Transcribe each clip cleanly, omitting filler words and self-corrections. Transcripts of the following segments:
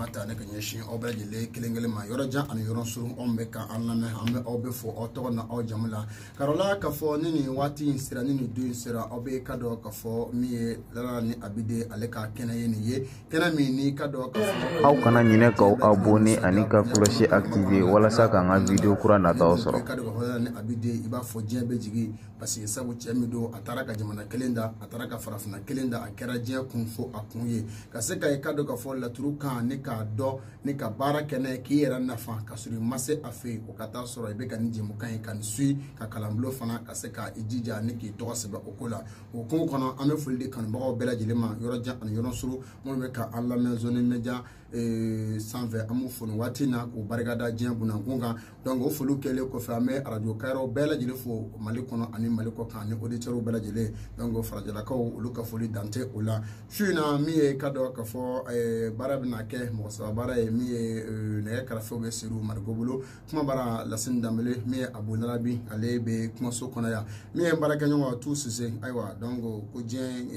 mata ne kanye shin obraje le kelengele ma yoroja an yoron suru ombe ka anlame ame obe fo oto na o jamula karola ka fo nini wati insira nini du insira obe kado ka fo mi lala ni abide aleka kena ye kena mi ni kado ka fo aw kana nyine ko abonné ani ka cloche activer wala sa ka nga video kura na taw soro kado ko ni abide iba fo jebe jigi parce sabu chemido atara ka jamana kelenda atara ka farafina kelenda akera je kunfo akunye kase ka kado ka fo la turuka ne ka do ne ka bara kene ki era nafa kasuri mase afi o kata soro ibe kan jimu kan kan sui ka kalamblo fana kase ka ijija ne ki to sebe okola o kun kono ame fulde kan bawo bela jilema yoroja an yoron suru mo be ka alla me zone media sanve amu fonu watina ko barigada jembuna ngunga donc o fulu kele ko fa me radio kairo bela jilefo malikono ani maliko kan ni auditeur bela jile donc o farajala ko luka fuli dante ola shuna mi kado ka fo barabna ke mo sa bara mi ne karafo be siru margobulo kuma bara lasin damele mi abu narabi alebe kuma so kona ya mi baraka nyo tu sise aiwa donc ko jen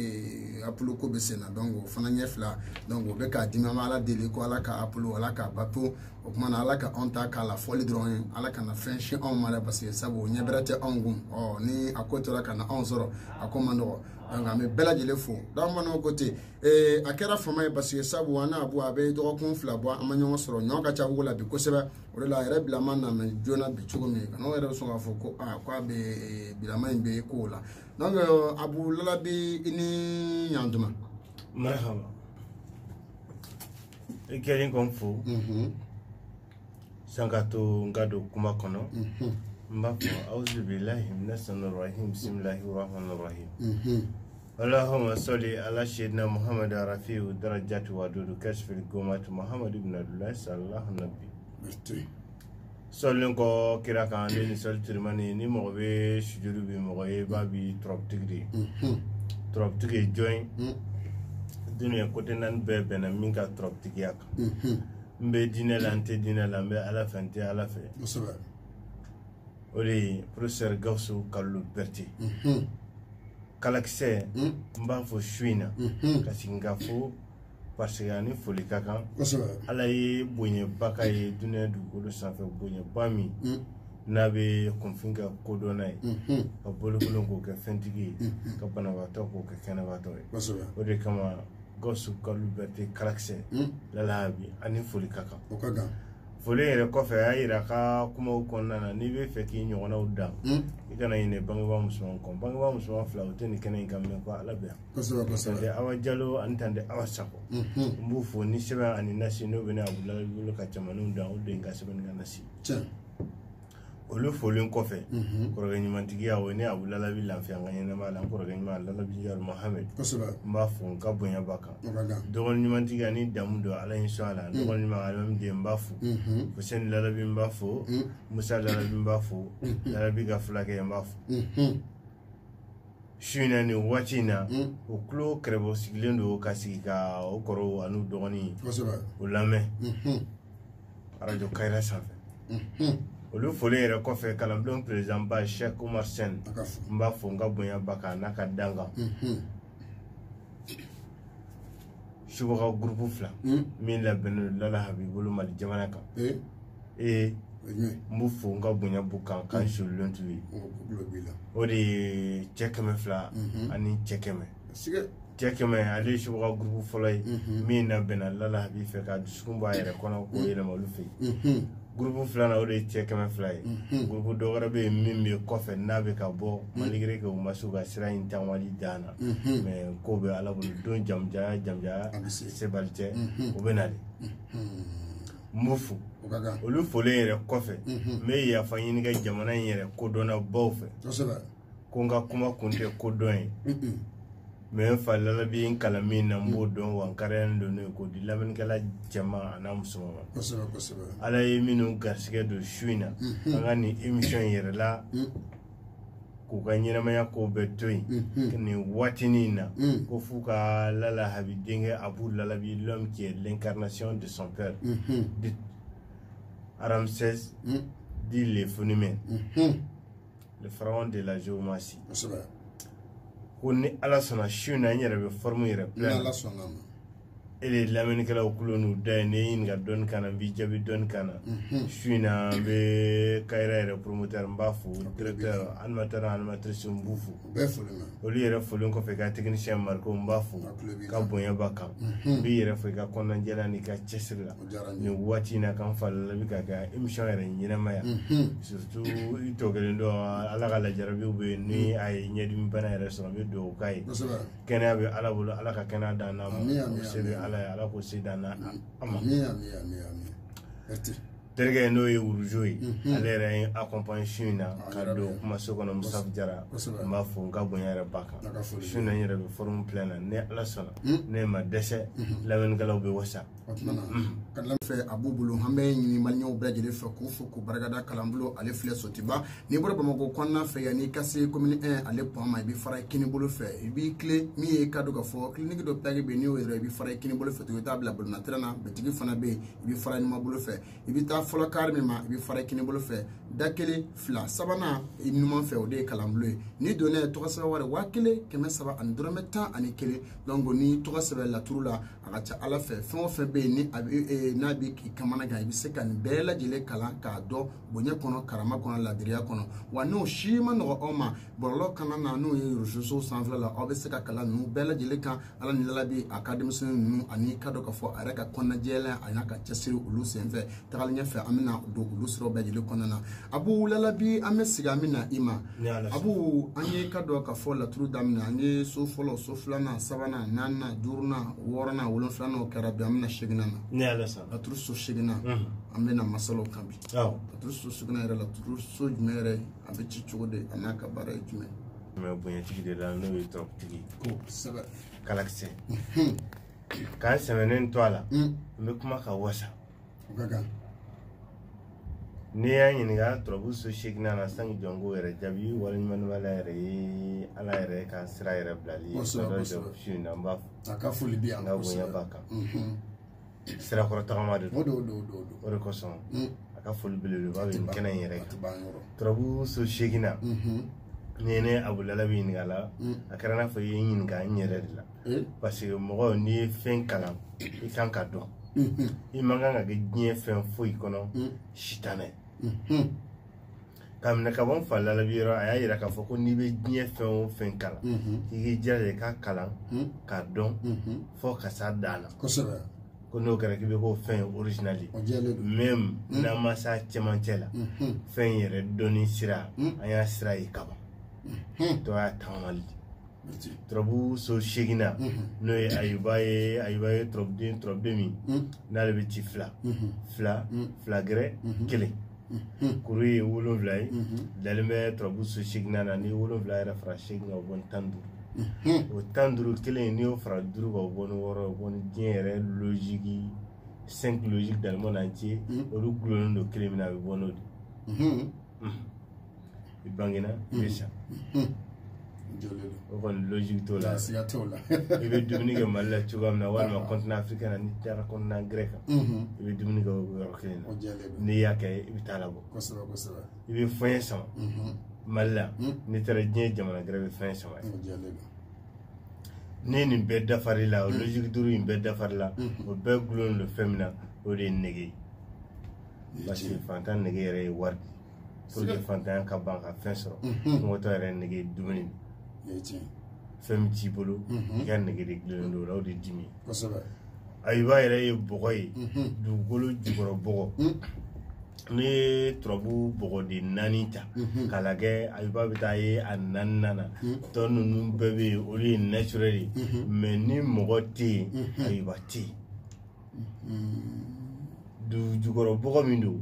apulu ko be sena donc fana nyefla donc be ka dimama dele ko alaka apulu alaka bapo o kuma na alaka onta kala foli dron alaka na french on mara parce sabo nyebrate ongum o ni akotora kana onzoro akomando anga me bela jele fo dan mano côté akera fama parce sabo wana abu abe do kun fla bo amanyo soro nyoka cha wula bi ko seba o la ere blama na me jona bi chugo me kana ere so afo ko kwa be blama be ko la donc abu lala bi ini yanduma marhaba Ekerin konfu sangato ngado kuma kono mbafo auzu billahi minash shaitanir rajim bismillahir rahmanir rahim Allahumma salli ala sayyidina Muhammad rafi'u darajati wa dudu kashfil gumat Muhammad ibn Abdullah sallallahu nabi solun ko kira kan ni sol tirmani ni mo be sujuru bi mo e babi trop tigri join dunia kote nan bebe na minka trop tigiak mbe dine lante dine la mbe ala fente ala fe oli professeur Gawsu Kallu Berti kalakse mba fo shuina kasi nga fo parce que ani foli kakan ala ye bonye baka ye dunia du golo sanfɛ bonye bami n'a bɛ kunfinka kodɔnna ye ka bolokolon k'o kɛ fɛntigi ye ka banabaatɔ k'o kɛ kɛnɛbaatɔ ye o de kama Gawsu Kallu Berti kalakse lala bi ani foli ka kan foli yɛrɛ kɔfɛ a yira ka kumaw kɔnɔna na n'i bɛ fɛ k'i ɲɔgɔnnaw dan i kana ɲinɛ bangebaa musoman kɔ bangebaa musoman fila o tɛ nin kɛnɛ in kan mɛn ko ala bɛ yan tante Awa Jalo ani tante Awa Sako n b'u fo ni sɛbɛn ani nasi n'o bɛ ne Abu Lalabi bolo ka cɛmaninw dan o de ye n ka sɛbɛnni ka nasi olu folen kɔfɛ kɔrɔkɛ ɲumantigiya o ne Abu Lalabi lafiya n ka ɲɛnɛmaya la n kɔrɔkɛ ɲuman Lalabi Jalo Mohamed n b'a fo n ka bonya ba kan dɔgɔnin ɲumantigiya ni damu don ala in sɔn a la dɔgɔnin ɲuman Alimami n b'a fo Hussein Lalabi n b'a fo Musa Lalabi n b'a fo Lalabi ka fulakɛ n b'a fo su in na nin waati in na o tulo kɛrɛbɔ sigilen don ka sigi ka o kɔrɔw ani dɔgɔnin o lamɛn radio Kayira sanfɛ olu foli yɛrɛ kɔfɛ kalanbulon président ba Cheikh Omar Sen n b'a fo n ka bonya ba kan n'a ka dan kan subaga groupe fila min labɛnnen Lala Habibolo Mali jamana kan n b'u fo n ka bonya bu kan k'an solilen t'u ye o de ye cɛ 200 ani cɛ 100 cɛ 100 ale ye subaga groupe fɔlɔ ye min labɛnna Lala Habi fɛ ka dusukun bɔ a yɛrɛ kɔnɔ k'o yɛlɛma olu fɛ yen groupe filanan o de ye cɛ 200 ye groupe dɔ wɛrɛ bɛ yen min bɛ kɔfɛ n'a bɛ ka bɔ malgré que u ma se u ka sira in taamali dan na mais ko bɛ ala bolo don jamujaya sebali tɛ o bɛ na de n b'u fo olu folen yɛrɛ kɔfɛ n bɛ yafa ɲini kɛ jamana in yɛrɛ kodɔnna baw fɛ ko n ka kuma kun tɛ kodɔn ye mais n fa Lalabi n kalan min na n b'o dɔn wa n kariyalen don n'o ye k'o di lamɛnnikɛla cɛman a n'a musoman ma ala ye minnu garisigɛ don su in na an ka nin émission in yɛrɛ la k'u ka ɲɛnamaya ko bɛɛ to yen nin waatinin in na ko f'u ka Lala Habi denkɛ Abu Lalabi l'homme qui est l'incarnation de son père dit Ramsès dit le phénomène le pharaon de la géomancie ko ni ala sɔnna su in na n yɛrɛ bɛ forme yɛrɛ bila ele lamenikala okulonu da ne inga don kana bi jabi don kana suina be kaira era promoteur mbafu directeur animatrice mbufu be folena oli era folon ko fe ga technicien marko mbafu ka bonya baka bi era fe ga konna jela ni ka chesira ni wati na kan falla bi ga émission era nyina maya surtout ito gelendo ala gala jarabi be ni ay nyedi mbana era so be do kai kena be ala bulu ala ka kena dana mo sebe ala ko sidana ama terge no e urujoi alere accompagne shina kado kuma sokono musaf jara ma fo ngabonya re baka shina nyere be forum plena ne ala sona ne ma dese lawen galaw be wasa kadlam fe abubulu hambe ni malnyo brajele fe ku baragada kalambulo ale fle sotiba ni boro bamako konna fe yani kase commune 1 ale poma bi fara kini bolo fe bi clé mi e kado ga fo clinique do page be ni o bi fara kini bolo fe to table bolo na trana be tigi fana be bi fara ni ma bolo fe bi ta folo karmi ma bi fara kini bolo fe dakele fla sabana inuma fe o de kalambulo ni donné to ka ware wakile keme saba an drometa ani kele longo ni to ka la turula agacha ala fe fon fe be ni na bi ki kamana ga bi se kan bela jile kala ka do bonya kono karama kono ladriya kono wa no shima no oma borlo kana na no e rujuso sanfla la obe se ka kala no bela jile kan ala ni la bi academy sun nu ani kado ka fo araka konna jela anaka chasiru ulu senfe tagal nya fe amina do ulu sro be jile kono na abu lala bi amesiga amina ima abu anye kado ka fo la turu damna anye so folo so flana sabana nana durna worana wolon flana o karabi amina shigna ne ala sa la turu so shigna amena masalo kambi la turu so shigna era la turu so jumere abichi chugode anaka bara jume me bonya tigi de la no yi trop tigi ko saba galaxy kan semenen toala me kuma ka wasa gaga ne ya yin ga trobu so shigna na sang jongo era jabi wala man wala era ala era ka sira era blali do shina mba aka fuli bi anga bonya baka sira ko tama do o ko son aka fuli bele ba bin kenan yere trobu so shigna nene abulalabi ni gala akarana fo yin ga nyere la parce que mo ni fen kala i kan ka do i manga ga gnie fen fo ikono shitane kam na ka bon fa lalabi ro aya ira ka fo ko ni be gnie fen kala i jere ka kala ka don fo ka sa dana ko sebe ko no kare ki be ko fen originally même na masa chemantela fen yere doni sira aya sira i kaba to a tamal trobu so shigina no e ayubaye trob mi na le biti fla gre kele kuri wolo vlay dalme trobu so shigina na ni wolo vlay ra fra shigina bon tandu o tanduru kele ni o fra duru go bon woro bon diere logique 5 logique dans le monde entier o lu glon no kele mina be bonodi ibangina bisa o kon logique to la ibe dumni ke malla chugam na wal ma continent africain ni tara continent grec ibe dumni ko rokene ni yake ibitala go ko saba ibe fin sama malla ni tara dien jamana grec fin sama ni bedda farila logique duru in bedda farila o be glon le femina o de negi parce que fantan negi re ward pour que fantan ka banka fin soro ngoto re negi dumni fem ci bolo gan negi de glendo law de dimi ko saba ayba re bogoy du golo jigoro bogo ni trobu bogo de nanita kalage ayba bitaye annana to nunu bebe oli naturally mais ni mogoti ayba ti du jigoro bogo mindo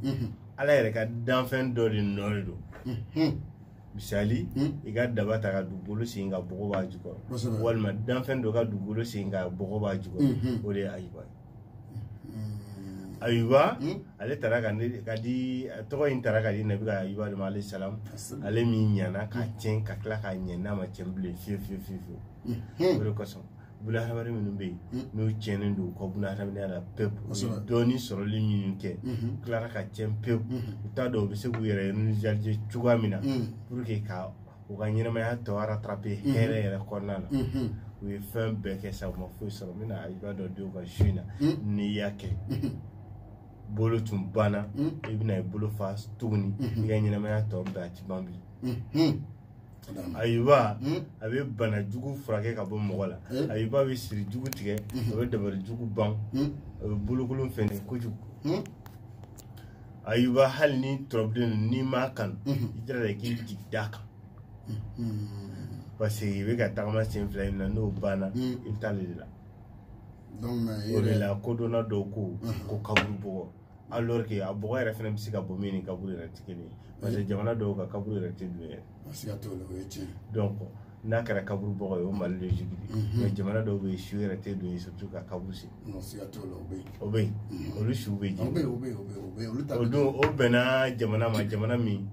ala yɛrɛ ka danfɛn dɔ de nɔri do misali i ka daba ta ka dugukolo sen ka bɔgɔ b'a jukɔrɔ walima danfɛn dɔ ka dugukolo sen ka bɔgɔ b'a jukɔrɔ o de ye ayuba ayuba ale tara ka di tɔgɔ in tara ka di nabi ka ayuba de ma alayhi salam ale min ɲana ka tiɲɛ ka tila ka ɲɛ n'a ma tiɲɛ bilen fiyewu o de kosɔn bula hadamari minnu bɛ yen n'u tiɲɛnen don u ka bula hadamadenya la pewu u ye dɔɔni sɔrɔli minnu kɛ tilara ka tiɲɛ pewu u t'a dɔn u bɛ se k'u yɛrɛ réaliser cogoya min na pour que ka u ka ɲɛnamaya tɔ rattraper hɛrɛ yɛrɛ kɔnɔna na u ye fɛn bɛɛ kɛ sa u ma foyi sɔrɔ min na Ayuba dɔ denw ka su in na n'i y'a kɛ bolo tun banna i bɛna i bolo fa tuguni i ka ɲɛnamaya tɔ bɛɛ a ti ban bi Ayuba a bɛ bana jugu furakɛ ka bɔ mɔgɔ la Ayuba bɛ siri jugu tigɛ a bɛ dabali jugu ban a bɛ bolokolon fɛnɛ kojugu Ayuba hali ni tɔrɔbilen n'i m'a kanu i jira i k'i jigi d'a kan parce que i bɛ ka tagama sen fila in na n'o banna i bɛ taa ale de la o de la kodɔnna dɔw ko kaburu bɔgɔ alors que a bɔgɔ yɛrɛ fana bɛ se ka bɔ min ni kaburu yɛrɛ tɛ kelen ye parce que jamana dɔw ka kaburu yɛrɛ tɛ dun yɛrɛ donc n'a kɛra kaburu bɔgɔ ye o Mali logique de mais jamana dɔw bɛ yen su yɛrɛ tɛ dun ye surtout ka kaburu sen o bɛ yen olu siw bɛ jeni o don o bɛnna jamana ma jamana min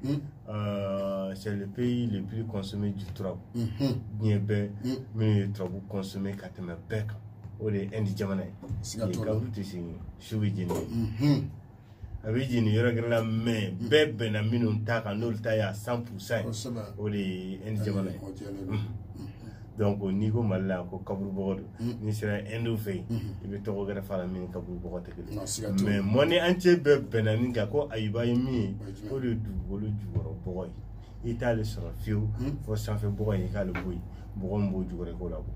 c'est le pays le plus consommé du turabu diɲɛ bɛɛ minnu ye turabu consommé ka tɛmɛ bɛɛ kan o de ye Inde jamana ye kaburu tɛ sen su bɛ jeni a bɛ jeni yɔrɔ gɛrɛ la mais bɛɛ bɛnna minnu ta kan n'olu ta y'a 100% ye o de ye Inde jamana ye donc n'i ko Mali la ko kaburu bɔgɔ don n'i sera Inde fɛ yen i bɛ tɔgɔ gɛrɛ f'a la min kaburu bɔgɔ tɛ kelen mais monde entier bɛɛ bɛnna min kan ko Ayuba ye min ye o de ye dugukolo jukɔrɔ bɔgɔ ye i t'ale sɔrɔ fiyewu fo sanfɛ bɔgɔ in i k'ale bɔ yen bɔgɔ min b'o jukɔrɔ i k'o labɔ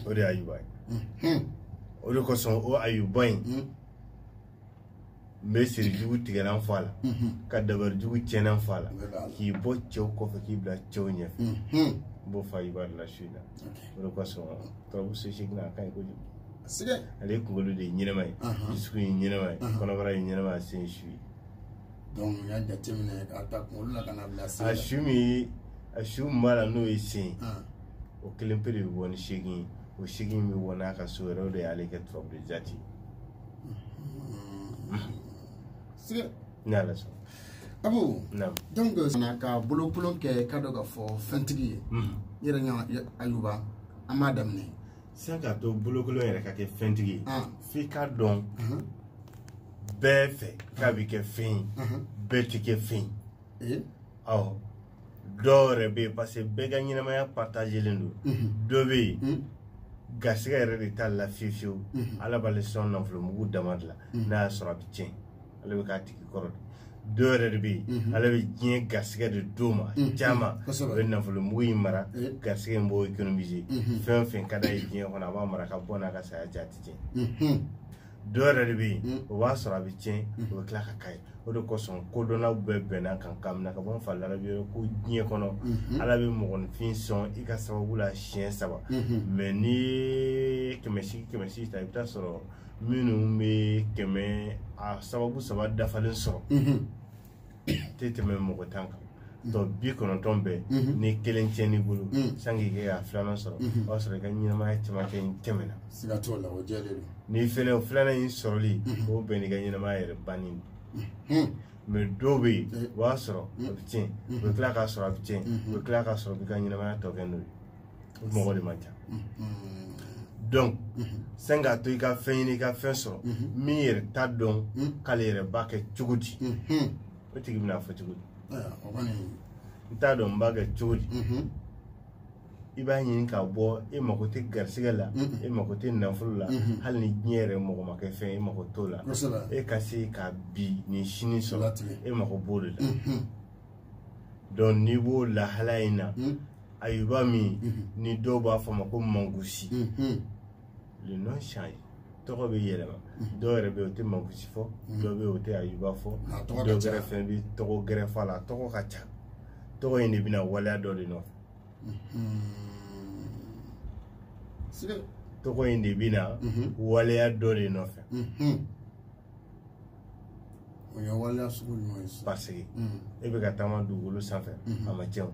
o de ye Ayuba ye o de kosɔn o Ayuba in n bɛ siri jugu tigɛlan fɔ a la ka dabari jugu tiɲɛnan fɔ a la k'i bɔ cɛw kɔfɛ k'i bila cɛw ɲɛfɛ n b'o fɔ Ayuba de la su in na o de kosɔn turabu so seegin a ka ɲi kojugu ale kunkolo de ye ɲɛnama ye dusukun ye ɲɛnama ye kɔnɔbara ye ɲɛnama ye sen su ye donc n y'a jateminɛ k'a ta kunkolo la ka na bila sen a su min b'a la n'o ye sen o kelen pe de bɛ bɔ ni seegin ye o seegin bɛ bɔ n'a ka so yɛrɛ o de y'ale kɛ turabu de jati n'ala sɔn Abu donc na ka bolokolon kɛ ka dɔ ka fɔ fɛntigi ye yɛrɛ ɲa Ayuba an m'a daminɛ sisan k'a to bolokolon yɛrɛ ka kɛ fɛntigi ye f'i ka dɔn bɛɛ fɛ k'a bɛ kɛ fɛn ye bɛɛ tɛ kɛ fɛn ye awɔ dɔw yɛrɛ bɛ yen parce que bɛɛ ka ɲɛnamaya partagelen don dɔ bɛ yen garisigɛ yɛrɛ de t'a la fiyewu fiyewu ala b'ale sɔn nafolo mugu dama de la n'a y'a sɔrɔ a bɛ tiɲɛ ale bɛ k'a tigi kɔrɔ dɔw yɛrɛ de bɛ yen ale bɛ diɲɛ garisigɛ de d'o ma caman o bɛ nafolo mugu in mara garisigɛ in b'o économiser fɛn o fɛn ka d'a ye diɲɛ kɔnɔ a b'a mara ka bɔ n'a ka saya jɛ a tɛ tiɲɛ dɔw yɛrɛ de bɛ yen o b'a sɔrɔ a bɛ tiɲɛ o bɛ tila ka k'a ye o de kosɔn kodɔnnaw bɛɛ bɛnna kan ka minɛ ka bɔ n fa larabi ko diɲɛ kɔnɔ ala bɛ mɔgɔninfin sɔn i ka sababu la siɲɛ 3 mais n'i ye 100 ta i bɛ taa sɔrɔ minnu bɛ 100 a sababu 3 dafalen sɔrɔ tɛ tɛmɛ mɔgɔ 10 kan donc 90 bɛɛ ni kelen tiɲɛn'i bolo san'i kɛ a filanan sɔrɔ o b'a sɔrɔ i ka ɲɛnamaya cɛmancɛ in tɛmɛna siga t'o la o jɛlen don ni fɛnɛ filanan in sɔrɔli o bɛn n'i ka ɲɛnamaya yɛrɛ banni mais dɔw bɛ yen o b'a sɔrɔ a bɛ tiɲɛ o bɛ tila k'a sɔrɔ a bɛ tiɲɛ o bɛ tila k'a sɔrɔ i ka ɲɛnamaya tɔ kɛ n'o ye o mɔgɔ de man ca donc san k'a to i ka fɛn ɲini i ka fɛn sɔrɔ min yɛrɛ t'a dɔn k'ale yɛrɛ b'a kɛ cogo di o tigi bɛna fɔ cogo di n t'a dɔn n b'a kɛ cogo di i b'a ɲini k'a bɔ e mako tɛ garisigɛ la e mako tɛ nafolo la hali ni diɲɛ yɛrɛ mɔgɔ ma kɛ fɛn e mako t'o la e ka se ka bi ni sini sɔrɔ e mako b'o de la donc n'i b'o lahala in na Ayuba min ni dɔw b'a fɔ ma ko mangusi le nom change tɔgɔ bɛ yɛlɛma dɔw yɛrɛ bɛ yen o tɛ mangusi fɔ dɔw bɛ yen o tɛ Ayuba fɔ dɔw yɛrɛ fɛnɛ bɛ tɔgɔ gɛrɛ fɔ a la tɔgɔ ka ca tɔgɔ in de bɛna waleya dɔ de nɔfɛ tɔgɔ in de bɛna waleya dɔ de nɔfɛ o ye waleya sugu jumɛn ye parce que e bɛ ka taama dugukolo sanfɛ a ma tiɲɛ o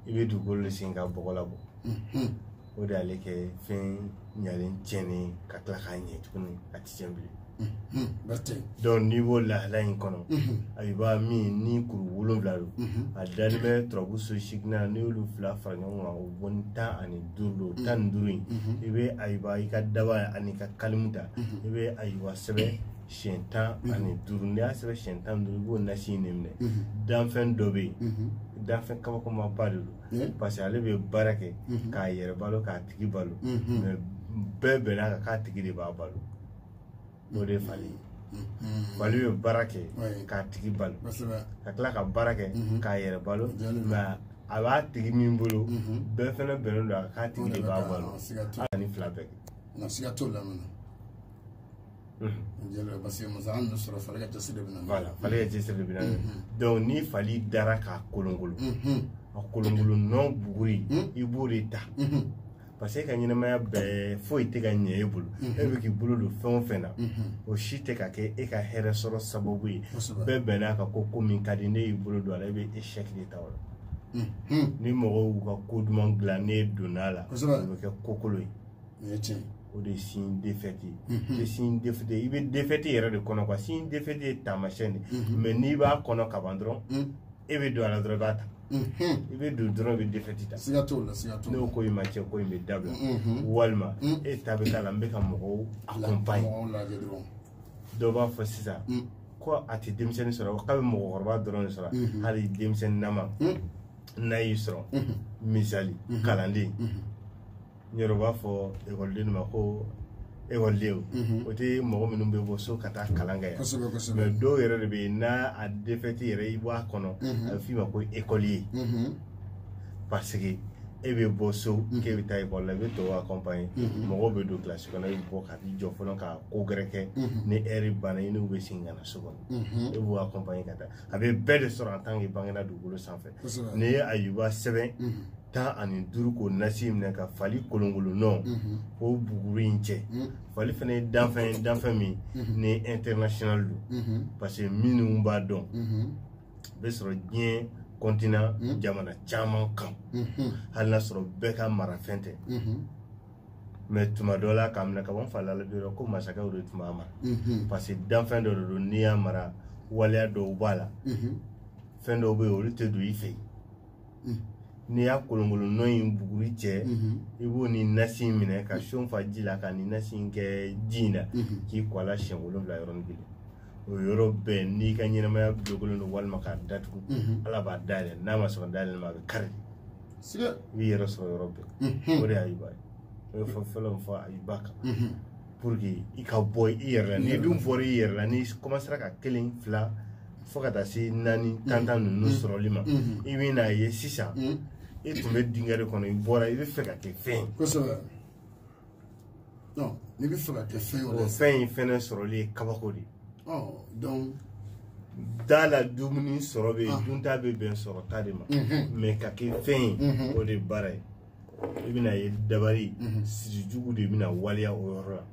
i bɛ dugukolo de sen ka bɔgɔ labɔ o de y'ale kɛ fɛn ɲalen tiɲɛnen ka tila k'a ɲɛ tuguni a tɛ tiɲɛ bilen donc n'i b'o lahala in kɔnɔ Ayuba min ni kuru 7 don a dalen bɛ turabu so seeginan n'i y'olu 2 fara ɲɔgɔn kan o bɔ ni 15 don 15 in i bɛ Ayuba i ka daba ani ka kalimu ta i bɛ Ayuba sɛbɛn shentan ani duru ni a sera shentan duru bo nasi ne mne danfen dobe danfen kaba ko ma ba do parce que ale be barake ka yere balo ka tigi balo mais bebe na ka tigi de ba balo o de fali fali be barake ka tigi balo ka kla ka barake ka yere balo mais a b'a tigi min bolo bɛɛ fɛnɛ bɛnnen don a k'a tigi de b'a balo ani fila bɛɛ na siga t'o la mɛnɛ parce que masa an sɔrɔ fali ka cɛsiri de bɛ na voilà fali ka cɛsiri de bɛ na donc ni fali dara k'a kolongolo a kolongolo nɔ buguri i b'o de ta parce que e ka ɲɛnamaya bɛɛ foyi tɛ ka ɲɛ e bolo e bɛ k'i bolo don fɛn o fɛn na o si tɛ ka kɛ e ka hɛrɛ sɔrɔ sababu ye bɛɛ bɛnn'a kan ko min ka di ne y'i bolo don a la e bɛ échec de ta o la ni mɔgɔw y'u ka ko duman dilan ne donna la o bɛ kɛ kokolo ye o de ye signe défaite ye signe défaite i bɛ défaite yɛrɛ de kɔnɔ quoi signe défaite ye taamasiyɛn de mais n'i b'a kɔnɔ kaban dɔrɔn e bɛ don a la dɔrɔn i b'a ta i bɛ don dɔrɔn i bɛ défaite ta siga t'o la siga t'o la n'o ko in ma cɛ ko in bɛ dabila walima e ta bɛ k'a la n bɛ ka mɔgɔw accompagne dɔw b'a fɔ sisan ko a tɛ denmisɛnnin sɔrɔ k'a bɛ mɔgɔkɔrɔba dɔrɔn de sɔrɔ hali denmisɛnnin nama n'a y'i sɔrɔ misali kalanden n yɛrɛ b'a fɔ ekɔliden ma ko ekɔliden o tɛ mɔgɔ minnu bɛ bɔ so ka taa kalan kɛ yan mais dɔw yɛrɛ de bɛ yen n'a a défaite yɛrɛ i bɔ a kɔnɔ a bɛ f'i ma ko écolier parce que e bɛ bɔ so k'e bɛ taa ekɔli la i bɛ tɔw accompagner mɔgɔw bɛ don kilasi kɔnɔ i bɛ bɔ ka t'i jɔ fɔlɔ ka ko gɛrɛ kɛ ni heure banna i n'u bɛ segin ka na so kɔnɔ e b'u accompagner ka taa a bɛ bɛɛ de sɔrɔ en tant que bangena dugukolo sanfɛ n'i ye Ayuba sɛbɛn 15 k'o nasi minɛ ka fali kolongolo nɔ k'o buguru in cɛ fali fana ye danfɛn min ni international don parce que minnu b'a dɔn bɛ sɔrɔ diɲɛ continent jamana caman kan hali n'a sɔrɔ bɛɛ ka marafɛn tɛ mais tuma dɔ la k'a minɛ ka bɔ n fali la bi ko masakɛw de tun b'a mara parce que danfɛn dɔ de don n'i y'a mara waleya dɔw b'a la fɛn dɔw bɛ yen olu tɛ don i fɛ n'i y'a kolongolo nɔ in buguri cɛ i b'o ni nasi minɛ ka son fa ji la ka ni nasi kɛ ji in na k'i kɔ a la siɲɛ 7 yɔrɔnin kelen o yɔrɔ bɛɛ n'i ka ɲɛnamaya bulonkolon don walima k'a datugu ala b'a dayɛlɛ n'a ma sɔrɔ dayɛlɛ ma a bɛ kari i b'i yɛrɛ sɔrɔ yɔrɔ bɛɛ o de y'Ayuba ye o ye fɔlɔ min fɔ Ayuba kan pour que i ka bɔ i yɛrɛ la n'i dun bɔra i yɛrɛ la n'i commencera ka 1 2 fo ka taa se 4 tan ninnu sɔrɔli ma i bɛ n'a ye sisan e tun bɛ dingɛ de kɔnɔ i bɔra i bɛ fɛ ka kɛ fɛn kosɛbɛ non n'i bɛ fɛ ka kɛ fɛn o fɛn in fɛnɛ sɔrɔli ye kabako de donc da la dumuni sɔrɔ bɛ yen dunta bɛ bɛn sɔrɔ ta de ma mais ka kɛ fɛn ye o de baara ye i bɛna ye dabali siri jugu de bɛna waleya o yɔrɔ la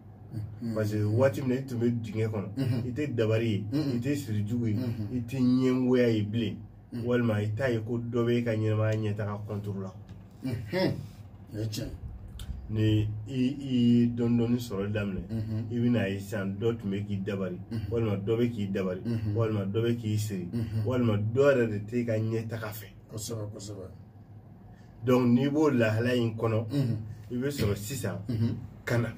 parce que waati min na i tun bɛ dingɛ kɔnɔ i tɛ dabali ye i tɛ siri jugu ye i tɛ ɲɛngoya ye bilen walima i t'a ye ko dɔ bɛ e ka ɲɛnamaya ɲɛtaga contour la ni i dɔɔni sɔrɔ daminɛ i bɛna ye sisan dɔ tun bɛ k'i dabari walima dɔ bɛ k'i dabari walima dɔ bɛ k'i siri walima dɔ yɛrɛ de tɛ ka ɲɛtaga fɛ donc n'i b'o lahala in kɔnɔ i bɛ sɔrɔ sisan ka na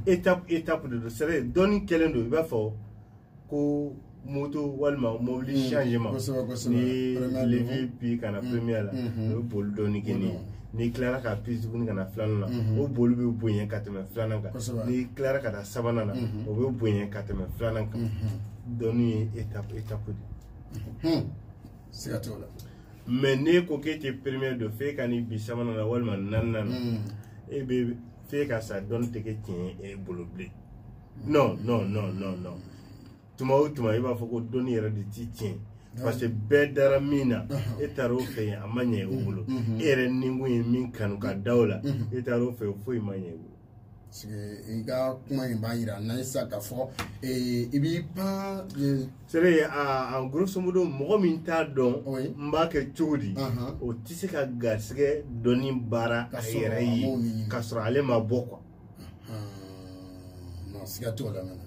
étape de don c'est dɔɔni kɛlen don i b'a fɔ ko moto walima mobili changement ni levi puis kana premier la o boli dɔɔni kɛ ni n'i tilara ka piste tuguni ka na filanan na o boli bɛ bonya ka tɛmɛ filanan kan n'i tilara ka taa sabanan na o bɛ bonya ka tɛmɛ filanan kan dɔɔni ye étape de siga t'o la mais n'e ko k'e tɛ premier don f'e ka n'i bi sabanan na walima naaninan na e bɛ f'e ka sa dɔɔni tɛ kɛ tiɲɛ e bolo bilen non tuma o tuma i b'a fɔ ko dɔɔni yɛrɛ de t'i tiɲɛ parce que bɛɛ dara min na e taara o fɛ yen a ma ɲɛ o bolo e yɛrɛ nikun ye min kanu ka da o la e taara o fɛ foyi ma ɲɛ o bolo parce que i ka kuma in b'a yira n'an ye sisan k'a fɔ i b'i pan c'est vrai en grosso modo mɔgɔ min t'a dɔn n b'a kɛ cogo di o tɛ se ka garisɛgɛ dɔɔni baara a yɛrɛ ye k'a sɔrɔ ale ma bɔ quoi non siga t'o la mɛnɛ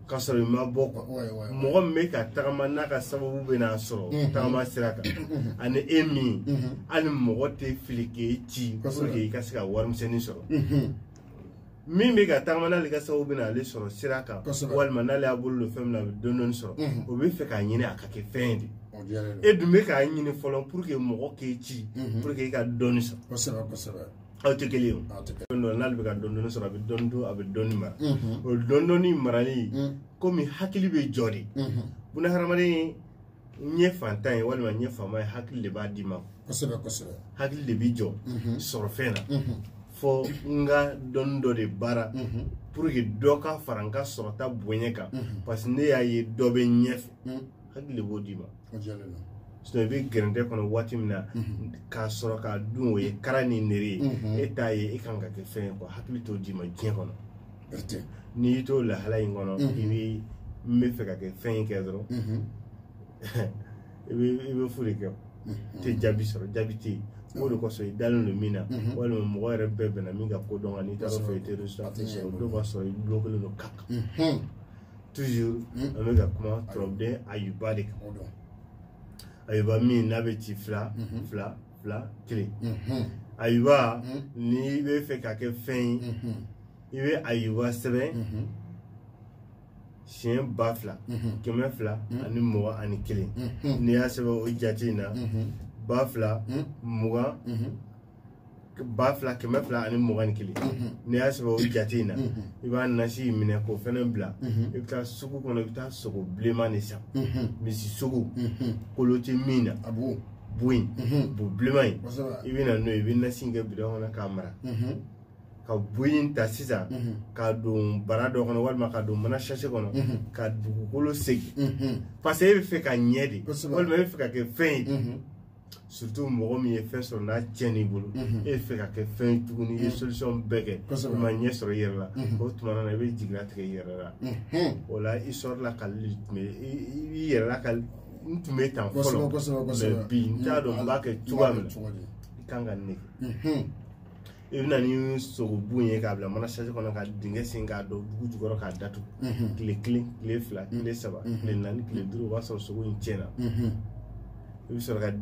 k'a sɔrɔ i ma bɔ quoi mɔgɔ min bɛ ka tagama n'a ka sababu bɛ n'a sɔrɔ tagama sira kan ani e min hali mɔgɔ tɛ fili k'e ci pour que i ka se ka warimisɛnnin sɔrɔ min bɛ ka tagama n'ale ka sababu bɛna ale sɔrɔ sira kan walima n'ale y'a bolo don fɛn min na a bɛ dɔɔni sɔrɔ o bɛ fɛ k'a ɲini a ka kɛ fɛn de e dun bɛ k'a ɲini fɔlɔ pour que mɔgɔ k'e ci pour que e ka dɔɔni sɔrɔ aw tɛ kelen ye o n'ale bɛ ka dɔɔni sɔrɔ a bɛ dɔɔni dun a bɛ dɔɔni mara o dɔɔni marali komi hakili bɛ jɔ de buna hadamaden ɲɛ fantan ye walima ɲɛ faama ye hakili de b'a d'i ma hakili de bɛ jɔ sɔrɔ fɛn na fo n ka dɔɔni dɔ de baara pour que dɔ ka fara n ka sɔrɔta bonya kan parce que ne y'a ye dɔ bɛ ɲɛfɛ hakili de b'o d'i ma sinon i bɛ gɛrɛntɛ kɔnɔ waati min na k'a sɔrɔ k'a dun o ye kara ni nere ye e t'a ye e kan ka kɛ fɛn ye quoi hakili t'o d'i ma diɲɛ kɔnɔ n'i y'i to lahala in kɔnɔ i bɛ n bɛ fɛ ka kɛ fɛn in kɛ dɔrɔn i bɛ fu de kɛ tɛ jaabi sɔrɔ jaabi tɛ yen o de kosɔn i dalen don min na walima mɔgɔ yɛrɛ bɛɛ bɛnna min ka ko dɔn kan n'i taara fɛ i tɛ résultat sɔrɔ dɔw b'a sɔrɔ i bloquelen don kaka toujours an bɛ ka kuma turabuden Ayuba de kan Ayuba min n'a bɛ ci fila kelen Ayuba n'i bɛ fɛ ka kɛ fɛn ye i bɛ Ayuba sɛbɛn siɲɛ 2000 ani 21 n'i y'a sɛbɛn o jate in na 2000 2000 ani 21 n'i y'a sɛbɛn o jate in na i b'a nasi minɛ k'o fɛnɛ bila i bɛ taa sugu kɔnɔ i bɛ taa sogo bilenman de san misi sogo kolo tɛ min na bo in bo bilenman in i bɛ na n'o ye i bɛ nasi in kɛ bidɔn kɔnɔ k'a mara ka bo in ta sisan k'a don bara dɔ kɔnɔ walima k'a don mana sase kɔnɔ ka dugukolo segin parce que e bɛ fɛ ka ɲɛ de walima e bɛ fɛ ka kɛ fɛn ye surtout mɔgɔ min ye fɛn sɔrɔ n'a tiɲɛn'i bolo e bɛ fɛ ka kɛ fɛn ye tuguni i ye solution bɛɛ kɛ i ma ɲɛ sɔrɔ i yɛrɛ la o tuma na i bɛ jigila tigɛ i yɛrɛ la o la i sɔrɔla ka i yɛrɛ la ka n tun bɛ tan fɔlɔ mais bi n t'a dɔn n b'a kɛ cogoya min na i kan ka nege i bɛ na ni sogobu ye k'a bila mana sase kɔnɔ ka dingɛ sen k'a dɔn dugu jukɔrɔ k'a datugu tile 1 tile 2 tile 3 tile 4 tile 5 o b'a sɔrɔ sogo in tiɲɛna i bɛ sɔrɔ ka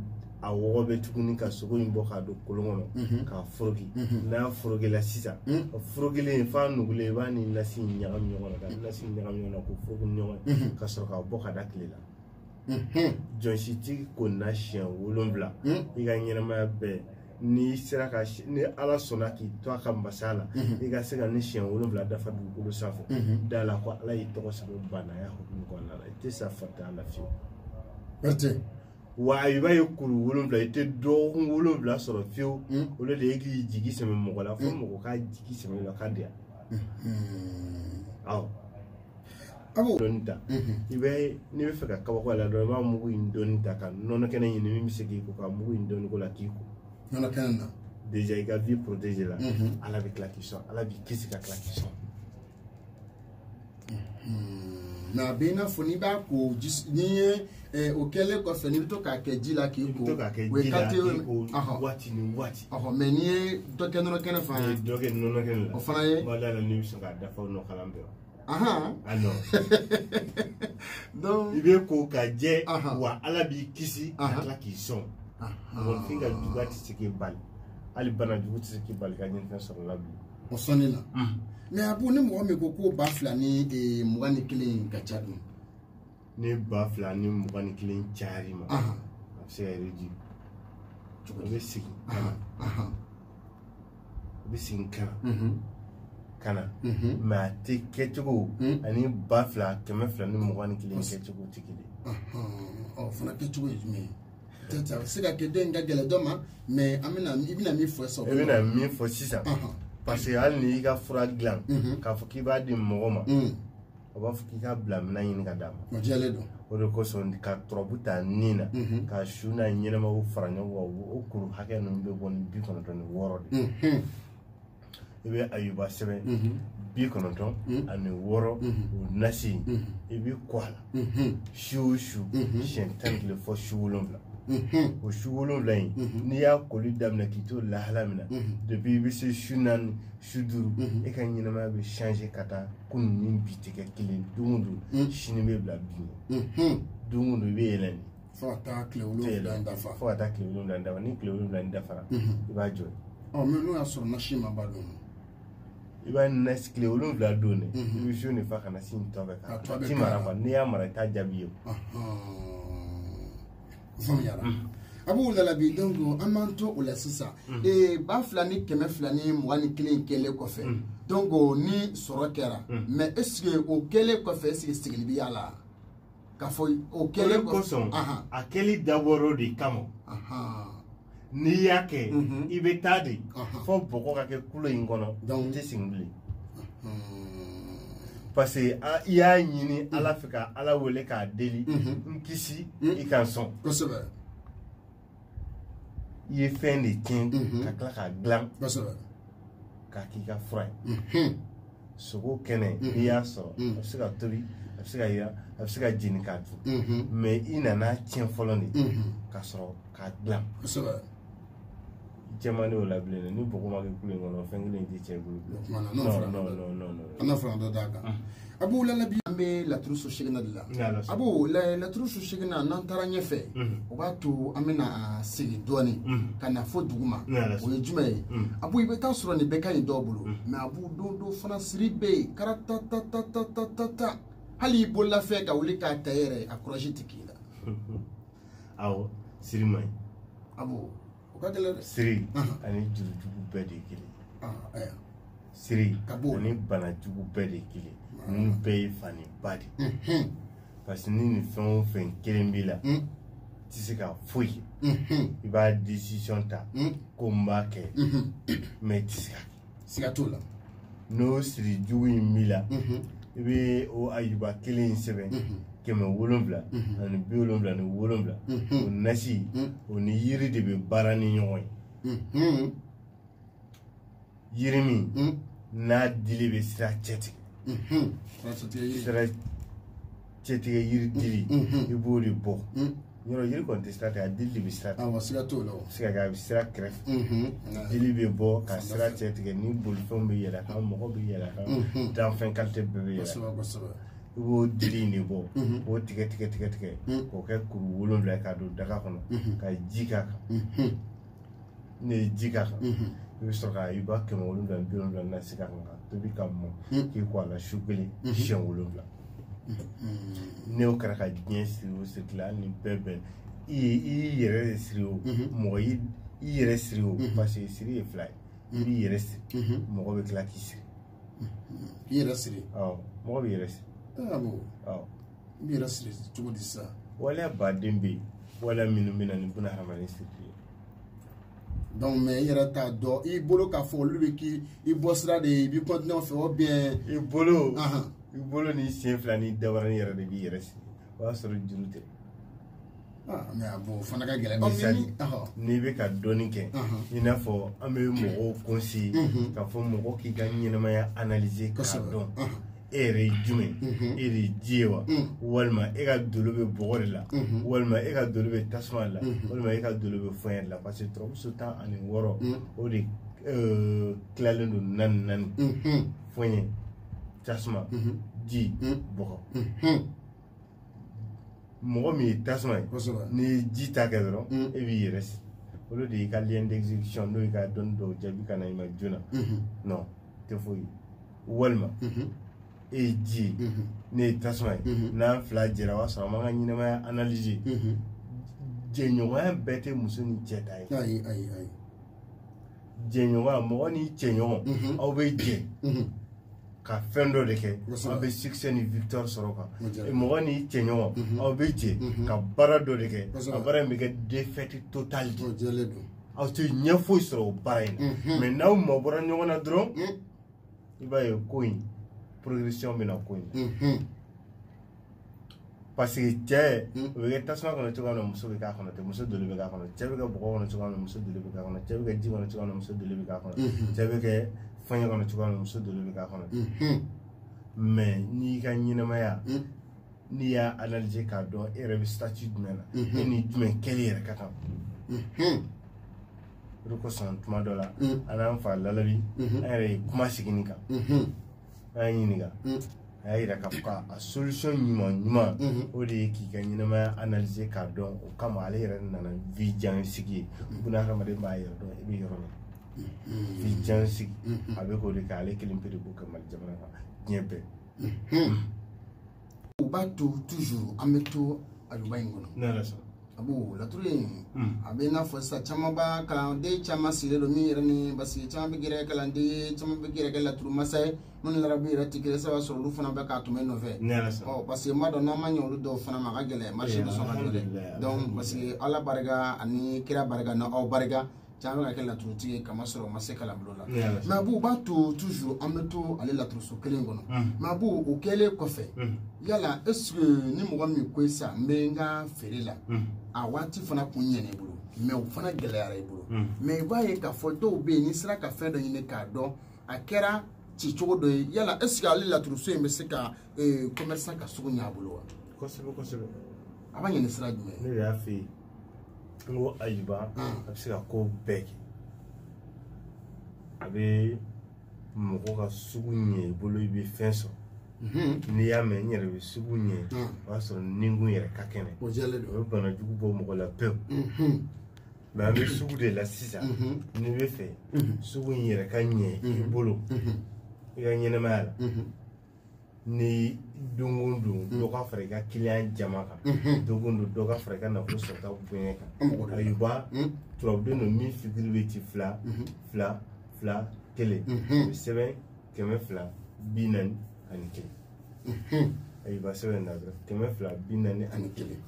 a wɔgɔ bɛ tuguni ka sogo in bɔ k'a don kolon kɔnɔ k'a foroki n'a forokila sisan a forokilen f'a nugulen i b'a ni nasi ɲagami ɲɔgɔn na ka nasi ɲagami ɲɔgɔn na k'o foroki ɲɔgɔn ka sɔrɔ k'a bɔ ka da tile la jɔn si ti ko na siɲɛ 7 i ka ɲɛnamaya bɛɛ n'i sera ka ni ala sɔnna k'i to a ka masaya la i ka se ka ni siɲɛ 7 dafa dugukolo sanfɛ da la ko ala y'i tɔgɔ sɛbɛn banaya hukumu kɔnɔna la i tɛ sa fata ala fiyewu wa Ayuba ye kuru 7 i tɛ dɔgɔkun 7 sɔrɔ fiyewu o de ye k'i jigi sɛmɛ mɔgɔ la fo mɔgɔ k'a jigi sɛmɛ la k'a di yan awɔ dɔɔni ta i bɛ n'i bɛ fɛ ka kabako la dɔrɔn i b'a mugu in dɔɔni ta ka nɔnɔ kɛnɛ ɲini min bɛ se k'i ko ka mugu in dɔɔni ko la k'i ko nɔnɔ kɛnɛ na déjà i ka vie protégée la ala bɛ tila k'i sɔn ala b'i kisi ka tila k'i sɔn na bɛ i n'a fɔ n'i b'a ko n'i ye o kɛlen kɔfɛ n'i bɛ to k'a kɛ ji la k'i ko o ye kate waati ni waati mais n'i ye dɔ kɛ nɔnɔ kɛnɛ fana ye dɔ kɛ nɔnɔ kɛnɛ la o fana ye wala la n'i bɛ sɔn k'a dafa o nɔ kalan bɛɛ donc i bɛ ko ka jɛ wa ala b'i kisi ka tila k'i sɔn mɔgɔnfin ka juguya tɛ se k'i bali hali bana jugu tɛ se k'i bali ka ɲɛfɛ sɔrɔ la bilen o sɔnni la mais a b'o ni mɔgɔ min ko 2000 ni 21 ka ca dun ni 2000 ni 21 cayar'i ma a bɛ se ka réduire o bɛ segin ka na mais a tɛ kɛcogo ani 2000 200 ni 21 kɛcogo tɛ kelen ɔ fana kɛcogo ye jumɛn ye a bɛ se ka kɛ dɔ in ka gɛlɛn dɔ ma mais i bɛna min fɔ sisan i bɛna min fɔ sisan parce que hali n'i ka fura dilan k'a fɔ k'i b'a di mɔgɔ ma o b'a fɔ k'i ka bila minɛn ɲini ka d'a ma o de kosɔn ka turabu ta nin na ka su n'a ɲɛnɛmaw fara ɲɔgɔn kan o kuru hakɛ ninnu bɛ bɔ ni 96 de i bɛ Ayuba sɛbɛn 96 o nasi i bɛ kɔ a la su o su siɲɛ 11 fɔ su 7 o su 7 in n'i y'a koli daminɛ k'i to lahala min na depuis i bɛ se su 4 su 5 e ka ɲɛnamaya bɛ changer ka taa kunun ni bi tɛ kɛ kelen don o don sini bɛ bila bi don o don i bɛ yɛlɛ de fo ka taa tile 7 dafa fo ka taa tile 7 dafa ni tile 7 in dafara i b'a jɔ mais n'o y'a sɔrɔ nasi ma ba don i b'a nasi tile 7 don ne i bɛ su ne fa kana si tɔ bɛ kan ti mara quoi n'i y'a mara i t'a jaabi ye faamuyara abu lalabi donc an b'an to o la sisan ba fila ni 200 ni 21 kɛlen kɔfɛ donc ni sɔrɔ kɛra mais est-ce que o kɛlen kɔfɛ est-ce que sigili bi y'a la k'a fɔ o kɛlen kosɔn a kɛli dabɔra de kama n'i y'a kɛ i bɛ taa de fɔ bɔgɔ ka kɛ kulo in kɔnɔ i tɛ sigi bilen parce que i y'a ɲini ala fɛ ka ala wele k'a deli n kisi i ka sɔn kosɛbɛ i ye fɛn de tiɲɛ ka tila k'a dilan kosɛbɛ k'a k'i ka fura ye sogo kɛnɛ n'i y'a sɔrɔ a bɛ se ka tobi a bɛ se ka yira a bɛ se ka jeni k'a dun mais i nana tiɲɛ fɔlɔ de ka sɔrɔ k'a dilan kosɛbɛ cɛman de y'o la bilen ni bɔgɔ ma kɛ kulo in kɔnɔ fɛn kelen tɛ cɛ bolo non an fara dɔ d'a kan abu lalabi an bɛ laturu so seginna de la abu laturu so seginna n'an taara ɲɛfɛ o b'a to an bɛna segin dɔɔnin ka na fɔ dugu ma o ye jumɛn ye abu i bɛ taa sɔrɔ nin bɛɛ ka ɲi dɔw bolo mais abu don dɔ fana siri bɛ yen karatatatata hali i bolola fɛn ka wuli k'a ta yɛrɛ a kɔrɔsi tɛ k'i la awɔ siri man ɲi abu siri ani jurujugu bɛɛ de ye kelen siri ani banajugu bɛɛ de ye kelen ninnu bɛɛ ye faniba de parce que ni nin fɛn o fɛn kelen b'i la i tɛ se ka foyi i b'a décision ta ko n b'a kɛ mais i tɛ se ka kɛ siga t'o la n'o siri jugu in b'i la i bɛ o ayiba kelen in sɛbɛn 700 ani 77 o nasi o ni yiri de bɛ baara ni ɲɔgɔn ye yiri min n'a dili bɛ sira cɛtigɛ sira cɛtigɛ yiri dili i b'o de bɔ yɔrɔ yiri kɔni tɛ sira tigɛ a dili de bɛ sira tigɛ siga t'o la se ka kɛ a bɛ sira kɛrɛfɛ dili bɛ bɔ ka sira cɛtigɛ ni bolifɛnw bɛ yɛlɛ kan mɔgɔ bɛ yɛlɛ kan danfɛn qualité bɛɛ bɛ yɛlɛ i b'o dili in de bɔ k'o tigɛ k'o kɛ kuru 7 ye k'a don daga kɔnɔ ka ji k'a kan n'i ye ji k'a kan i bɛ sɔrɔ ka i ba 770 na sigi a kan ka tobi ka mɔn k'i ko a la su kelen siɲɛ 7 n'o kɛra ka diɲɛ siri o siri la hali ni bɛɛ bɛn i y'i yɛrɛ de siri o mɔgɔ i yɛrɛ siri o parce que siri ye fila ye i b'i yɛrɛ siri mɔgɔ bɛ tila k'i siri i yɛrɛ siri awɔ mɔgɔ bɛ yɛrɛ siri awɔ i b'i yɛrɛ siri cogo di sisan waleya baden bɛ yen waleya minnu bɛ na ni buna hadamaden siri ye donc mais i yɛrɛ t'a dɔn i bolo k'a fɔ olu bɛ k'i bɔ sira de i b'i continuer fɛ o bien i bolo ni sen fila ni dabaranin yɛrɛ de b'i yɛrɛ siri o y'a sɔrɔ juru tɛ mais a b'o fana ka gɛlɛn misali n'i bɛ ka dɔɔnin kɛ i n'a fɔ an bɛ mɔgɔw conseiller k'a fɔ mɔgɔ k'i ka ɲɛnamaya analyser k'a dɔn e yɛrɛ ye jumɛn e de ye ji ye wa walima e ka dolo bɛ bɔgɔ de la walima e ka dolo bɛ tasuma la walima e ka dolo bɛ fɛn de la parce que turamuso 16 o de tilalen don 4 fɛn tasuma ji bɔgɔ mɔgɔ min ye tasuma ye ni ji ta kɛ dɔrɔn e b'i yɛrɛ siri olu de y'i ka lien d'exécution n'o y'i ka dɔnni dɔw jaabi ka na i ma joona non tɛ foyi walima e ye ji ye ne ye tasuma ye n'an fila jɛra o b'a sɔrɔ an b'an ka ɲɛnamaya analyser jɛɲɔgɔnya bɛɛ tɛ muso ni cɛ ta ye jɛɲɔgɔnya mɔgɔ ni cɛɲɔgɔn aw bɛ jɛ ka fɛn dɔ de kɛ aw bɛ succès ni victoire sɔrɔ kan mɔgɔ ni cɛɲɔgɔn aw bɛ jɛ ka baara dɔ de kɛ a baara in bɛ kɛ défaite totale de aw tɛ ɲɛ foyi sɔrɔ o baara in na mais n'aw mabɔra ɲɔgɔn na dɔrɔn i b'a ye ko in progression bɛ na ko in na parce que cɛ o bɛ kɛ tasuma kɔnɔ cogoya min na muso bɛ k'a kɔnɔ ten muso doli bɛ k'a kɔnɔ cɛ bɛ kɛ bɔgɔ kɔnɔ cogoya min na muso doli bɛ k'a kɔnɔ cɛ bɛ kɛ ji kɔnɔ cogoya min na muso doli bɛ k'a kɔnɔ cɛ bɛ kɛ fɛn kɔnɔ cogoya min na muso doli bɛ k'a kɔnɔ mais n'i ka ɲɛnamaya n'i y'a analyser k'a dɔn e yɛrɛ bɛ statut jumɛn na e ni jumɛn kɛli yɛrɛ ka kan o de kosɔn tuma dɔ la an n'an fa lalabi an yɛrɛ ye kuma sigini kan an y'a ɲininka a y'a yira k'a fɔ a solution ɲuman o de ye k'i ka ɲɛnamaya analyser k'a dɔn o kama ale yɛrɛ nana vie diya sigi ye buna hadamaden b'a yɛrɛ dɔn i bɛ yɔrɔ min fi jansi abe ko de ka ale kelen pe de ko kamal jamana ka diɲɛ bɛɛ u b'a to toujours an bɛ to Ayuba in kɔnɔ n'ala sɔnna Abu laturu in a bɛ n'a fɔ sisan caman b'a kalanden caman sigilen don min yɛrɛ ni parce que caman bɛ gɛrɛ kalanden ye caman bɛ gɛrɛ kɛ laturu masa ye minnu larabi yɛrɛ tɛ kelen saba sɔrɔ olu fana bɛ k'a tun bɛ nɔfɛ n'ala sɔnna parce que n b'a dɔn n'an ma ɲɛ olu dɔw fana ma a ka gɛlɛn marché bɛ sɔn ka jɔ dɛ donc parce que Ala barika ani kira barika n'aw barika caman bɛ ka kɛ laturutigi ye kama sɔrɔ o ma se kalanbulon la mais Abu b'a to toujours an bɛ to ale laturuso kelen kɔnɔ mais Abu o kɛlen kɔfɛ yala est ce que ni mɔgɔ min ko sisan n bɛ n ka feere la a waati fana kun ɲɛna i bolo mais o fana gɛlɛyara i bolo mais i b'a ye k'a fɔ dɔw bɛ yen ni sera ka fɛn dɔ ɲini k'a dɔn a kɛra ci cogo dɔ ye yala est ce que ale laturuso in bɛ se ka commerçant ka sugu ɲɛ a bolo wa kosɛbɛ kosɛbɛ a b'a ɲini sira jumɛn ne de y'a fɛ yen n ko Ayuba a bɛ se ka ko bɛɛ kɛ a bɛ mɔgɔ ka sugu ɲɛ i bolo i bɛ fɛn sɔrɔ n'i y'a mɛn n yɛrɛ bɛ sugu ɲɛ o y'a sɔrɔ ninkun yɛrɛ ka kɛnɛ o bɛ bana jugu bɔ mɔgɔ la pewu mais an bɛ sugu de la sisan n'i bɛ fɛ sugu in yɛrɛ ka ɲɛ i bolo i ka ɲɛnɛmaya la ni don o don dɔ ka fara i ka kiliyan jama kan don o don dɔ ka fara i ka nafolo sɔrɔta bonya kan Ayuba turabuden dɔ min fitiri bɛ ci 2 2 2 1 o bɛ sɛbɛn 200 40 ani 1 Ayuba sɛbɛn na dɔrɔn 240 ani 1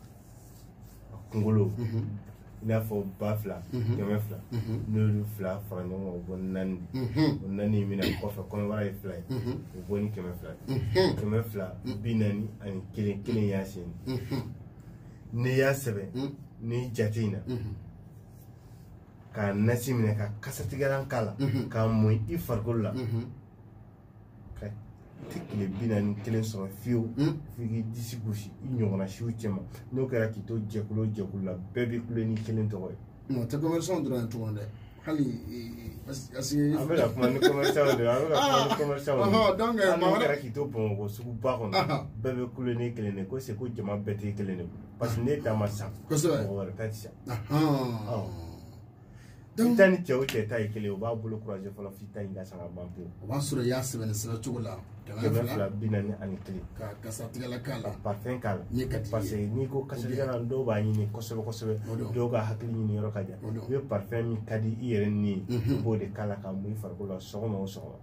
a kunkolo i n'a fɔ 2000 100 n'olu 2 fara ɲɔgɔn kan o bɔ 4 o 4 in bɛna kɔfɛ kɔnɔbara ye 2 ye o bɔ ni 200 240 ani 1 1 y'a sen n'i y'a sɛbɛn ni jate in na k'a nasi minɛ ka kasatigɛlan k'a la k'a mɔn i farikolo la ka tile 41 sɔrɔ fiyewu f'i k'i disi gosi i ɲɔgɔnna siw cɛma n'o kɛra k'i to jɛkulu o jɛkulu la bɛɛ bɛ kule ni kelen tɔgɔ ye non tɛ commerçant dɔrɔn ye tuguni dɛ hali parce que an bɛna kuma ni commerçant de an bɛ ka kuma ni commerçant de donc n'o kɛra k'i to Bamakɔ suguba kɔnɔ bɛɛ bɛ kule ni kelen de ko c'est ko jama bɛɛ tɛ kelen de parce que ne ta ma san mɔgɔ wɛrɛ ta tɛ san i ta ni cɛ o cɛ ta ye kelen o b'a bolo courage fɔlɔ f'i ta in ka san ka ban pewu o b'a sɔrɔ i y'a sɛbɛnni sɛbɛn cogo la 240 ani 1 ka kasatigɛla k'a la parfum k'a la parce que n'i ko kasatigɛla dɔw b'a ɲini kosɛbɛ kosɛbɛ dɔw ka hakili ɲini yɔrɔ ka jan i bɛ parfum min ka di i yɛrɛ ni ye i b'o de k'a la ka mun i farikolo la sɔgɔma o sɔgɔma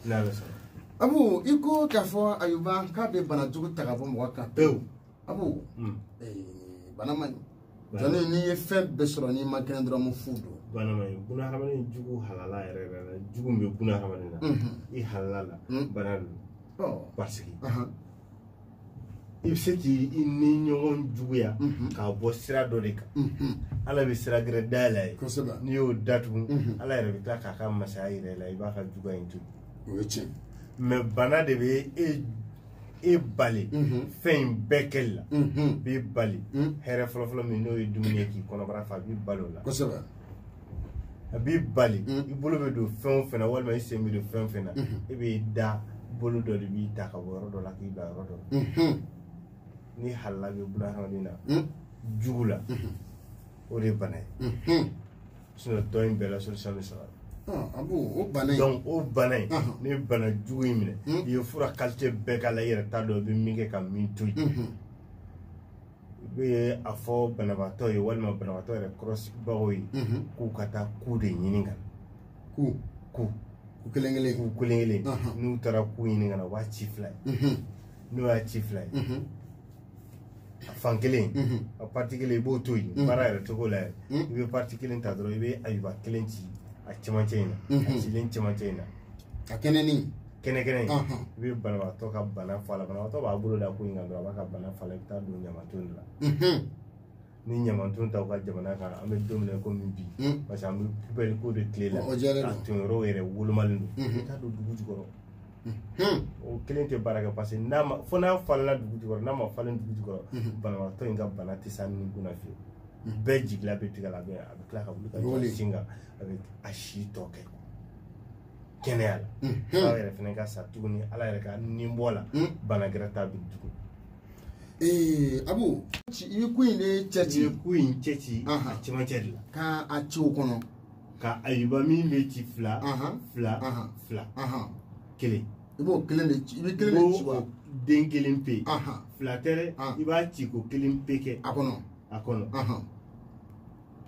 n'a bɛ sɔrɔ Abu i ko k'a fɔ Ayuba k'a bɛ bana jugu ta ka bɔ mɔgɔ kan pewu Abu bana man jɔnni n'i ye fɛn bɛɛ sɔrɔ n'i ma kɛnɛ dɔrɔn mu fu don bana man ɲi bunahadamaden jugu halala yɛrɛ yɛrɛ la jugu min bɛ bunahadamaden na i halala la bana don parce que i bɛ se k'i ni ɲɔgɔn juguya k'a bɔ sira dɔ de kan Ala bɛ sira gɛrɛ dayɛlɛ ye n'i y'o datugu Ala yɛrɛ bɛ tila k'a ka masaya yɛrɛ la i b'a ka juguya in to o ye tiɲɛ mais bana de bɛ e bali fɛn in bɛɛ kɛli la b'i bali hɛrɛ fɔlɔfɔlɔ min n'o ye dumuni ye k'i kɔnɔbara fa a b'i bali o la kosɛbɛ a b'i bali i bolo bɛ don fɛn o fɛn na walima i sen bɛ don fɛn o fɛn na e b'i da bolo dɔ de b'i ta ka bɔ yɔrɔ dɔ la k'i bila yɔrɔ dɔ la ni halala bɛ bunahadamaden na jugu la o de ye bana ye sinon tɔ in bɛɛ la solution bɛ sɔrɔ Abu o bana in donc o bana in ni bana jugu in minɛ i ye fura qualité bɛɛ k'a la i yɛrɛ t'a dɔn i bɛ min kɛ ka min to yen i bɛ a fɔ banabaatɔ ye walima banabaatɔ yɛrɛ kɔrɔsigibagaw ye k'u ka taa ku de ɲini ka na ku kelen kelen n'u taara ku ɲini ka na u b'a ci 2 ye n'u y'a ci 2 ye a fan kelen a parti kelen i b'o to yen baara yɛrɛ cogo la yɛrɛ i bɛ parti kelen ta dɔrɔn i bɛ Ayuba kelen ci a cɛmancɛ in na a cilen cɛmancɛ in na a kɛnɛni kɛnɛ i bɛ banabaatɔ ka bana fɔ a la banabaatɔ b'a bolo da ko in kan dɔrɔn a b'a ka bana fɔ a la i bɛ taa don ɲamanton de la ni ɲamanton t'aw ka jamana kan an bɛ don min na komi bi parce que an bɛ poubelle ko de tile la a ton yɔrɔ yɛrɛ wolomalen don i bɛ taa don dugu jukɔrɔ o kelen tɛ baara kɛ parce que n'a ma fo n'a falenna dugu jukɔrɔ n'a ma falen dugu jukɔrɔ banabaatɔ in ka bana tɛ s'a ni kunna fiyewu bɛɛ jigila bɛ tigɛ la a bɛ tila ka wuli ka jɔ sin kan a bɛ a si tɔ kɛ kɛnɛya la Ala yɛrɛ fana ka sa tuguni Ala yɛrɛ ka nin bɔ la bana gɛrɛ t'a bi tugun Abu i ku in de cɛ ci ku in cɛ ci a cɛmancɛ de la k'a ci o kɔnɔ ka ayuba min bɛ ci fila kelen i b'o kelen de ci i bɛ kelen de ci wa den kelen pe fila tɛ i b'a ci ko kelen pe kɛ a kɔnɔ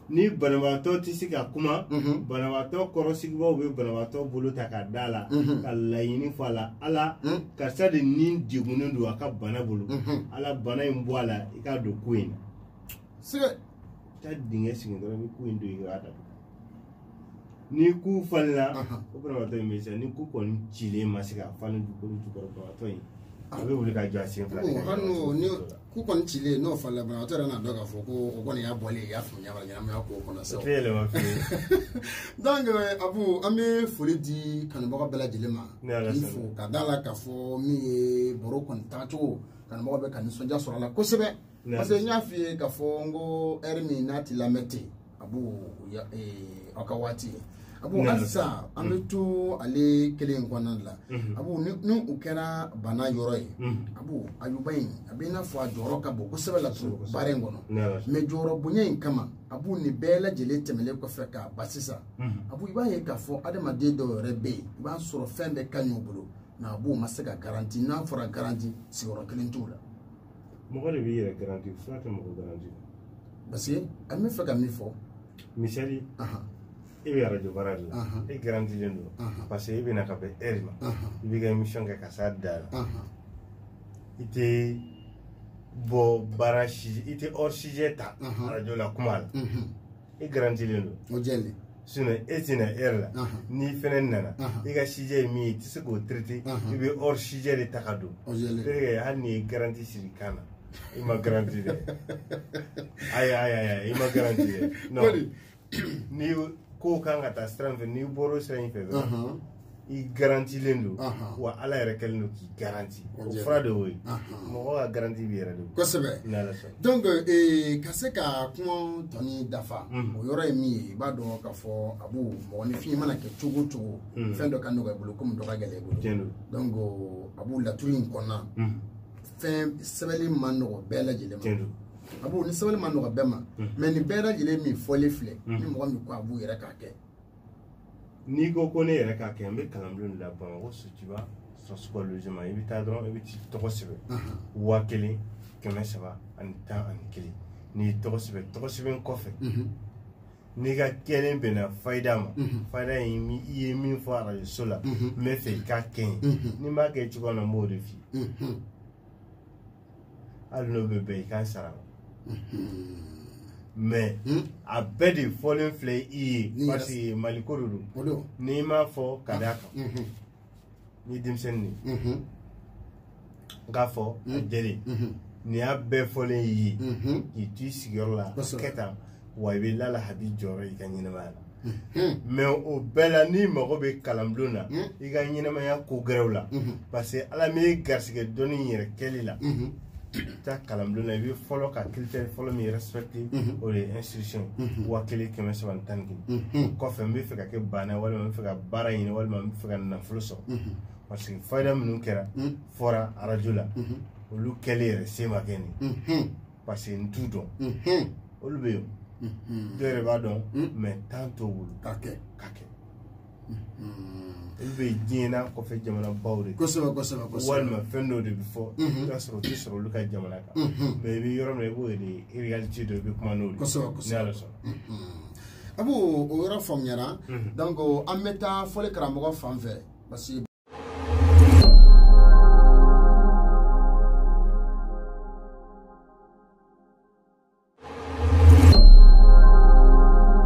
ni banabaatɔ tɛ se ka kuma banabaatɔ kɔrɔsigibaw bɛ banabaatɔ bolo ta ka da la ka laɲini fɔ a la ala karisa de ni degunnen don a ka bana bolo ala bana in bɔ a la i k'a don ko in na sɛgɛ taa dingɛ sigi dɔrɔn ni ko in don i k'a da ni ku falenna o banabaatɔ in bɛ se ni ku kɔni cilen ma se ka falen dugukolo jukɔrɔ banabaatɔ in a bɛ wuli ka jɔ a sen fila ni ku kɔni cilen n'o falenna banabaatɔ yɛrɛ n'a dɔn k'a fɔ ko o kɔni y'a bɔlen y'a faamuya wala ɲɛnamaya k'o kɔnɔ sa donc Abu an bɛ foli di kanubaga bɛɛ lajɛlen ma k'i fo ka d'a la k'a fɔ min ye baro kɔni tagacogo kanubaga bɛ ka nisɔndiya sɔrɔ a la kosɛbɛ parce que n y'a f'i ye k'a fɔ n ko heure min n'a t'i lamɛn ten Abu aw ka waati Abu halisa an bɛ to ale kelen in kɔnɔna la Abu ni u kɛra bana yɔrɔ ye Abu Ayuba in a bɛ i n'a fɔ a jɔyɔrɔ ka bon kosɛbɛ la baara in kɔnɔ mais jɔyɔrɔ bonya in kama Abu nin bɛɛ lajɛlen tɛmɛlen kɔfɛ k'a ba sisan Abu i b'a ye k'a fɔ adamaden dɔw yɛrɛ bɛ yen i b'a sɔrɔ fɛn bɛɛ ka ɲi u bolo nka Abu ma se ka garanti n'a fɔra garanti sigiyɔrɔ kelen t'u la mɔgɔ de b'i yɛrɛ garanti fura tɛ mɔgɔ garanti parce que an bɛ fɛ ka min fɔ misali i bɛ radio baara de la e garantilen don parce que i bɛna ka bɛn heure ma i b'i ka émission kɛ ka s'a da la i tɛ bɔ baara i tɛ hors sujet ta radio la kuma la i garantilen don o jɛlen sinon e tɛna heure la n'i fɛnɛ nana i ka sujet ye min ye i tɛ se k'o traiter i bɛ hors sujet de ta ka don hali n'i ye garanti siri kan na i ma garanti dɛ ayi i ma garanti dɛ non ni ko kan ka taa sira min fɛ n'i bɔra o sira in fɛ dɔrɔn i garantilen don wa ala yɛrɛ kɛlen don k'i garanti o fura de y'o ye mɔgɔ ka garanti b'i yɛrɛ de kosɛbɛ donc ka se ka kuma tɔni dafa o yɔrɔ ye min ye i b'a dɔn k'a fɔ Abu mɔgɔninfin mana kɛ cogo o cogo fɛn dɔ ka nɔgɔ i bolo komi dɔ ka gɛlɛn i bolo donc Abu laturu in kɔnɔna fɛn sɛbɛnni ma nɔgɔ bɛɛ lajɛlen ma Abu ni sɛbɛnni ma nɔgɔ bɛɛ ma mais nin bɛɛ lajɛlen min fɔlen filɛ ni mɔgɔ min ko Abu yɛrɛ k'a kɛ n'i ko ne yɛrɛ k'a kɛ n bɛ kalanbulon de la Bamakɔ Sotiba Sɔsuba logement i bɛ taa dɔrɔn i bɛ t'i tɔgɔ sɛbɛn 1311 n'i tɔgɔ sɛbɛn tɔgɔ sɛbɛn kɔfɛ n'i ka kɛlen bɛnna fayida ma fayida in i ye min fɔ arajoso la n bɛ fɛ i k'a kɛ yen ni n b'a kɛ cogoya min na n b'o de f'i ye hali n'o bɛ bɛn i k'an sara mais a bɛɛ de fɔlen filɛ i ye parce que maliko de don n'i m'a fɔ ka d'a kan ni denmisɛnnin de k'a fɔ a jɛlen nin y'a bɛɛ fɔlen i ye k'i to i sigiyɔrɔ la kɛ tan wa i bɛ lalahabi jɔyɔrɔ i ka ɲɛnamaya la mais o bɛɛ la n'i mago bɛ kalanbulon na i ka ɲɛnamaya ko gɛrɛw la parce que ala m'e garisɛgɛ dɔnni yɛrɛ kɛli la ta kalanbulon na i bɛ fɔlɔ ka critère fɔlɔ min respecté o de ye instruction 1311 kɔfɛ n bɛ fɛ ka kɛ bana walima n bɛ fɛ ka baara ɲini walima n bɛ fɛ ka nafolo sɔrɔ parce que fayida minnu kɛra fɔra arajo la olu kɛlen yɛrɛ se ma kɛ nin parce que n t'u dɔn olu bɛ yen dɔw yɛrɛ b'a dɔn mais temps t'o bolo k'a kɛ olu bɛ diɲɛ na kɔfɛ jamana baw de kosɛbɛ walima fɛn dɔw de bɛ fɔ i ka sɔrɔ o tɛ sɔrɔ olu ka jamana kan mais i bɛ yɔrɔ min na i b'o de réalité dɔ i bɛ kuma n'o de ni ala sɔnna Abu o yɔrɔ faamuyara donc an bɛ taa fɔli karamɔgɔ fan fɛ parce que